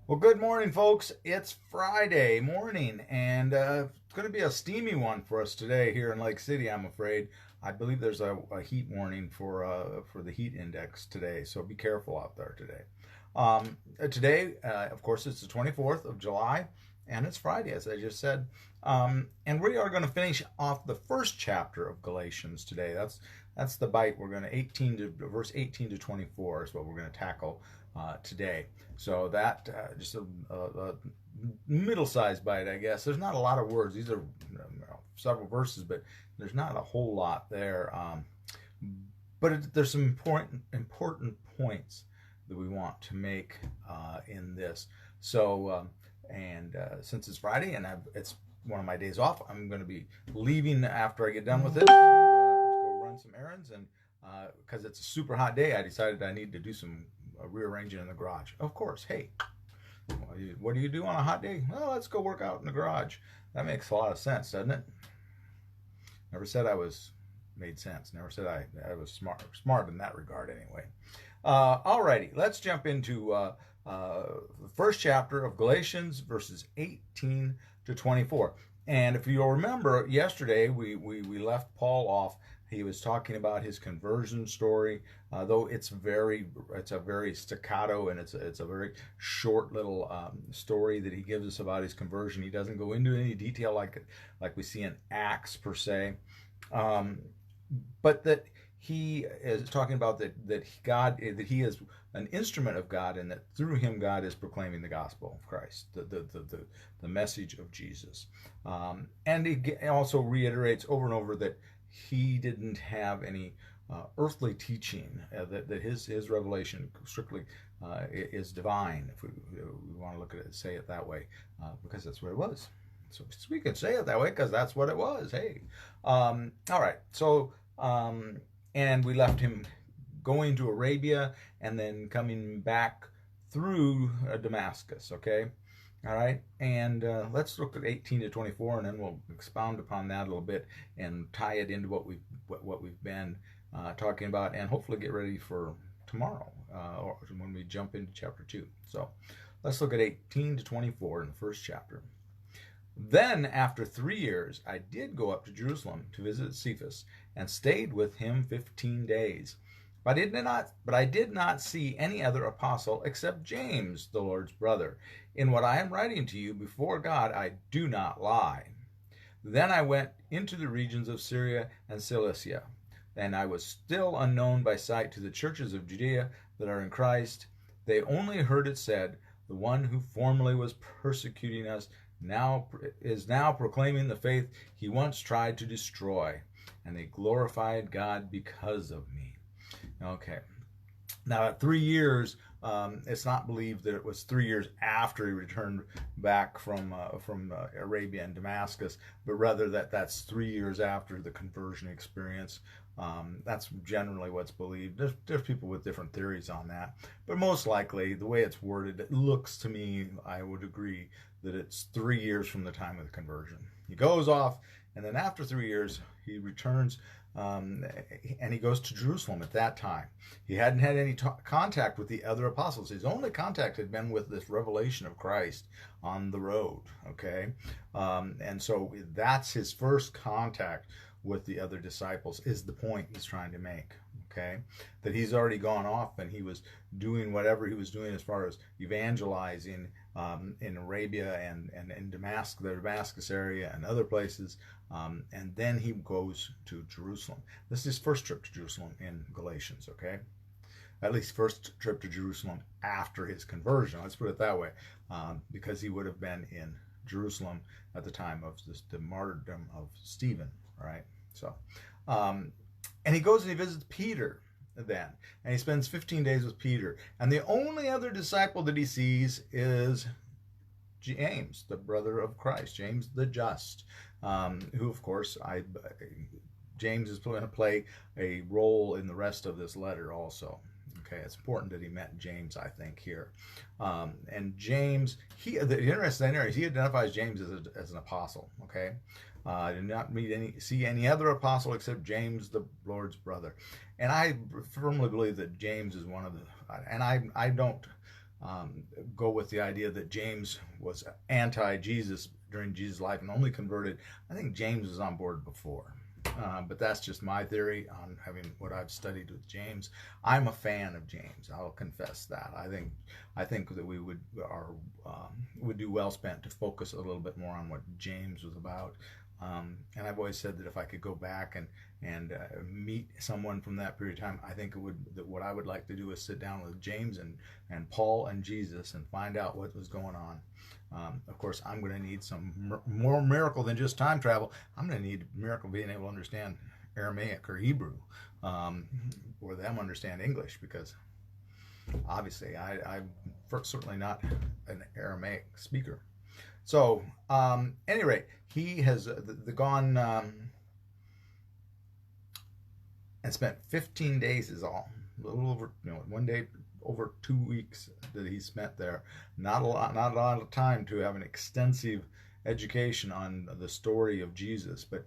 Well, good morning, folks. It's Friday morning, and it's going to be a steamy one for us today here in Lake City, I'm afraid. I believe there's a heat warning for the heat index today, so be careful out there today. Today, of course, it's the 24th of July, and it's Friday, as I just said. And we are going to finish off the first chapter of Galatians today. That's the bite. We're going to verse 18 to 24 is what we're going to tackle today. So that just a middle-sized bite, I guess. There's not a lot of words. These are several verses, but there's not a whole lot there. But there's some important points that we want to make in this. So, since it's Friday and it's one of my days off, I'm going to be leaving after I get done with this to go run some errands. And because it's a super hot day, I decided I need to do some rearranging in the garage. Of course, hey, what do you do on a hot day? Well, let's go work out in the garage. That makes a lot of sense, doesn't it? Never said I was made sense. Never said I was smart in that regard anyway. Alrighty, let's jump into the first chapter of Galatians, verses 18 to 24. And if you'll remember, yesterday we left Paul off. He was talking about his conversion story, though it's a very staccato, and it's a very short little story that he gives us about his conversion. He doesn't go into any detail like we see in Acts per se, but that he is talking about that he is an instrument of God, and that through him God is proclaiming the gospel of Christ, the message of Jesus. And he also reiterates over and over that he didn't have any earthly teaching, that his revelation strictly is divine, if we want to look at it, say it that way, because that's what it was. So we can say it that way because that's what it was. Hey, all right. So and we left him going to Arabia and then coming back through Damascus. Okay. All right, and let's look at 18 to 24, and then we'll expound upon that a little bit and tie it into what we've been talking about, and hopefully get ready for tomorrow or when we jump into chapter 2. So let's look at 18 to 24 in the first chapter. Then, after 3 years, I did go up to Jerusalem to visit Cephas, and stayed with him 15 days. But I did not see any other apostle except James, the Lord's brother. In what I am writing to you before God, I do not lie. Then I went into the regions of Syria and Cilicia, and I was still unknown by sight to the churches of Judea that are in Christ. They only heard it said, the one who formerly was persecuting us is now proclaiming the faith he once tried to destroy, and they glorified God because of me. Okay. Now, at 3 years, it's not believed that it was 3 years after he returned back from Arabia and Damascus, but rather that's 3 years after the conversion experience. That's generally what's believed. There's people with different theories on that, but most likely, the way it's worded, it looks to me, I would agree, that it's 3 years from the time of the conversion. He goes off, and then after 3 years, he returns. And he goes to Jerusalem at that time. He hadn't had any contact with the other apostles. His only contact had been with this revelation of Christ on the road. Okay, and so that's his first contact with the other disciples, is the point he's trying to make. Okay, that he's already gone off and he was doing whatever he was doing as far as evangelizing in Arabia and in Damascus, the Damascus area and other places, and then he goes to Jerusalem. This is his first trip to Jerusalem in Galatians. Okay, at least first trip to Jerusalem after his conversion. Let's put it that way, because he would have been in Jerusalem at the time of the martyrdom of Stephen. Right, so. And he goes and he visits Peter then. And he spends 15 days with Peter. And the only other disciple that he sees is James, the brother of Christ, James the Just, who, of course, James is going to play a role in the rest of this letter also. Okay, it's important that he met James, I think, here. And James, the interesting thing is he identifies James as an apostle, okay? Did not see any other apostle except James, the Lord's brother. And I firmly believe that James is one of the, and I don't go with the idea that James was anti-Jesus during Jesus' life and only converted. I think James was on board before. But that's just my theory on having what I've studied with James. I'm a fan of James. I'll confess that. I think that we would do well spent to focus a little bit more on what James was about. And I've always said that if I could go back and meet someone from that period of time, I think that what I would like to do is sit down with James and Paul and Jesus and find out what was going on. Of course, I'm going to need some more miracle than just time travel. I'm going to need a miracle being able to understand Aramaic or Hebrew, or them understand English, because obviously I'm certainly not an Aramaic speaker. So, any rate, he has gone and spent 15 days is all. A little over, 1 day, over 2 weeks that he spent there. Not a lot of time to have an extensive education on the story of Jesus, but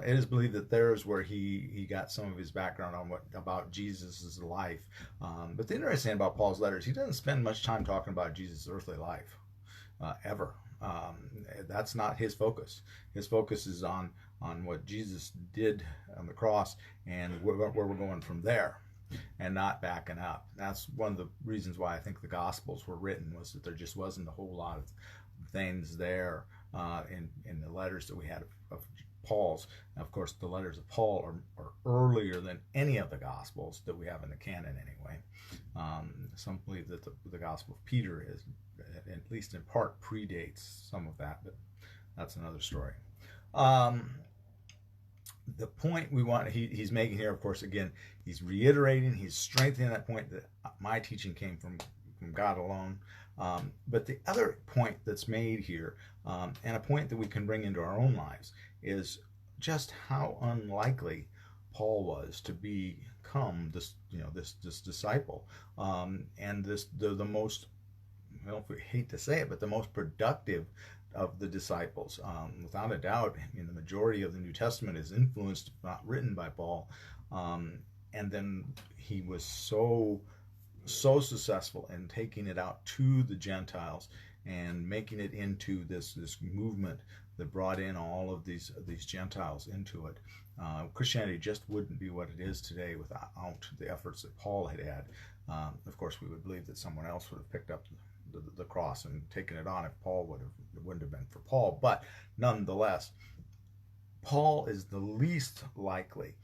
it is believed that there's where he got some of his background on about Jesus' life. But the interesting thing about Paul's letters, he doesn't spend much time talking about Jesus' earthly life, ever. That's not his focus. His focus is on what Jesus did on the cross and where we're going from there, and not backing up. That's one of the reasons why I think the Gospels were written, was that there just wasn't a whole lot of things there in the letters that we had of Paul's. And of course, the letters of Paul are earlier than any of the Gospels that we have in the canon anyway. Some believe that the Gospel of Peter is, at least in part, predates some of that, but that's another story. The point he's making here, of course, again, he's reiterating, he's strengthening that point that my teaching came from God alone. But the other point that's made here, and a point that we can bring into our own lives, is just how unlikely Paul was to become this disciple, and the most, well, we hate to say it, but the most productive of the disciples. Without a doubt, the majority of the New Testament is influenced, not written by Paul. And then he was so successful in taking it out to the Gentiles and making it into this movement that brought in all of these Gentiles into it. Christianity just wouldn't be what it is today without the efforts that Paul had had. Of course, we would believe that someone else would have picked up the cross and taken it on if it wouldn't have been for Paul. But nonetheless, Paul is the least likely.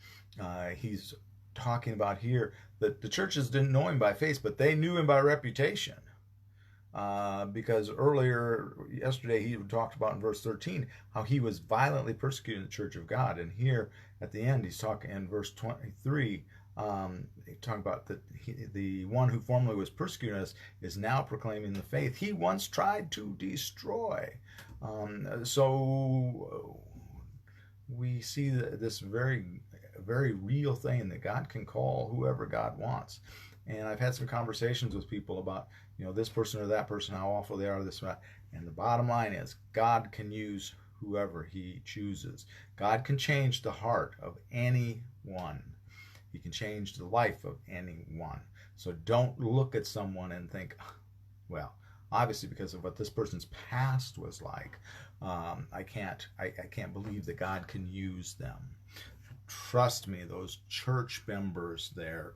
He's talking about here that the churches didn't know him by face, but they knew him by reputation. Because yesterday he talked about in verse 13 how he was violently persecuting the church of God. And here at the end, he's talking in verse 23, talking about that the one who formerly was persecuting us is now proclaiming the faith he once tried to destroy. So we see this very, very real thing that God can call whoever God wants. And I've had some conversations with people about, this person or that person, how awful they are, this or that. And the bottom line is, God can use whoever he chooses. God can change the heart of anyone. He can change the life of anyone. So don't look at someone and think, well, obviously because of what this person's past was like, I can't believe that God can use them. Trust me, those church members there,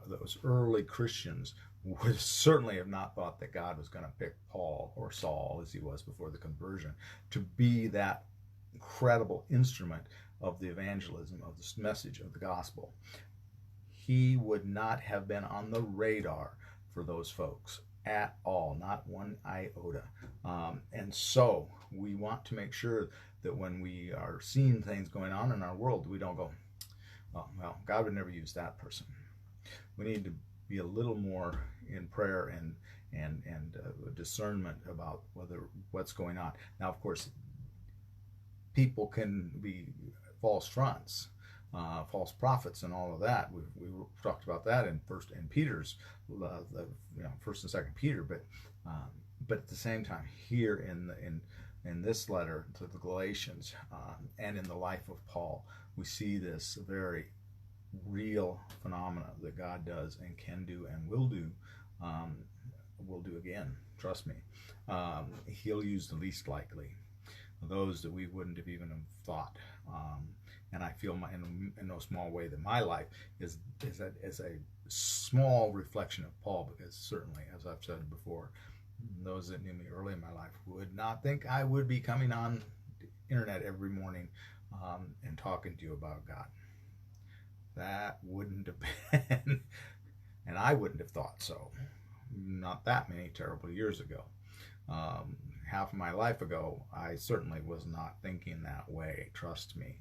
those early Christians, would certainly have not thought that God was going to pick Paul or Saul, as he was before the conversion, to be that incredible instrument of the evangelism, of this message of the gospel. He would not have been on the radar for those folks at all, not one iota. And so we want to make sure that when we are seeing things going on in our world, we don't go, oh, well, God would never use that person. We need to be a little more in prayer and discernment about what's going on. Now, of course, people can be false fronts, false prophets, and all of that. We talked about that in First and Second Peter. But at the same time, here in this letter to the Galatians and in the life of Paul, we see this very real phenomena that God does and can do and will do will do again. Trust me. He'll use the least likely, those that we wouldn't have even thought. And I feel in no small way that my life is a small reflection of Paul, because certainly, as I've said before, those that knew me early in my life would not think I would be coming on the internet every morning and talking to you about God. That wouldn't have been, and I wouldn't have thought so. Not that many terrible years ago. Half of my life ago, I certainly was not thinking that way, trust me.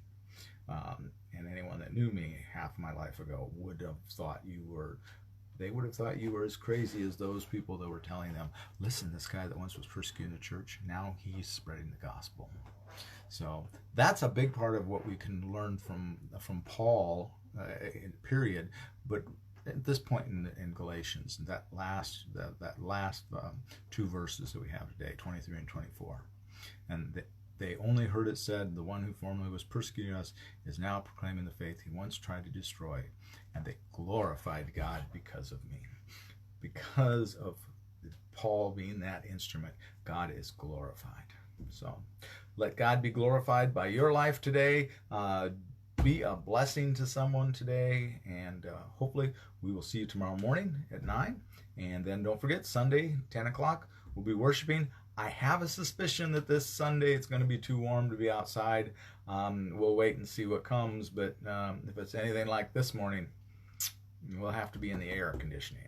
And anyone that knew me half of my life ago would have thought they would have thought you were as crazy as those people that were telling them, listen, this guy that once was persecuting the church, now he's spreading the gospel. So that's a big part of what we can learn from Paul, period. But at this point in Galatians, that last two verses that we have today, 23 and 24, and they only heard it said, the one who formerly was persecuting us is now proclaiming the faith he once tried to destroy, and they glorified God because of me. Because of Paul being that instrument, God is glorified. So let God be glorified by your life today. Be a blessing to someone today, and hopefully we will see you tomorrow morning at 9. And then don't forget, Sunday, 10 o'clock, we'll be worshiping. I have a suspicion that this Sunday it's going to be too warm to be outside. We'll wait and see what comes, but if it's anything like this morning, we'll have to be in the air conditioning.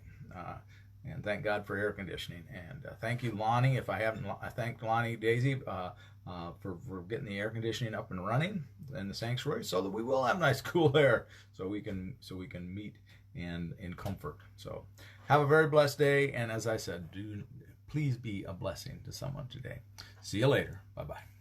And thank God for air conditioning. And thank you, Lonnie. If I haven't, I thanked Lonnie Daisy for getting the air conditioning up and running in the sanctuary, so that we will have nice cool air, so we can meet in comfort. So have a very blessed day, and as I said, please be a blessing to someone today. See you later. Bye-bye.